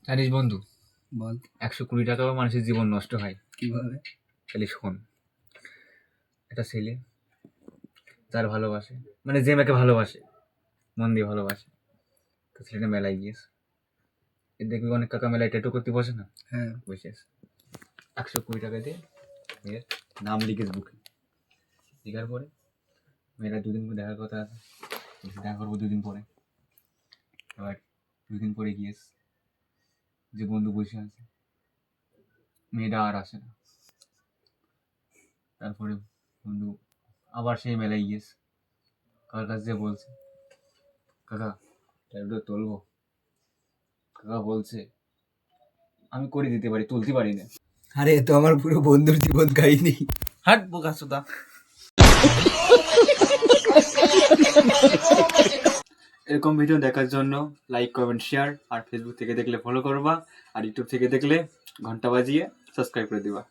জানিস বন্ধু, বল 120 টাকাও মানুষের জীবন নষ্ট হয়। কিভাবে? তাহলে শোন, একটা ছেলে যার ভালোবাসে, মানে যে মেয়েকে ভালোবাসে, মন দিয়ে ভালোবাসে, তো ছেলেটা মেলায় গিয়েছে। এ দেখবি অনেক কাকা মেলায় ট্যাটু করতে বসে না, হ্যাঁ বসে আছে। 120 টাকা দিয়ে মেয়ের নাম লিখেছে বুকে। লিখার পরে মেয়েরা দুদিন পরে দেখার কথা আছে, বলছে দেখা করবো 2 দিন পরে। এবার 2 দিন পরে গিয়েছে, যে বন্ধু বসে আছে, মেয়েটা আর আসে না। তারপরে বন্ধু আবার সেই মেলায় গিয়েছে, কার কাছে যে বলছে, কাকা ট্যাটুটা তুলবো? কাকা বলছে, আমি করে দিতে পারি, তুলতে পারি না। আরে এ তো আমার পুরো বন্ধুর জীবন কাহিনী। হাট বোকা সুদা। এরকম ভিডিও দেখার জন্য লাইক, কমেন্ট, শেয়ার, আর ফেসবুক থেকে দেখলে ফলো করবা, আর ইউটিউব থেকে দেখলে ঘন্টা বাজিয়ে সাবস্ক্রাইব করে দিবা।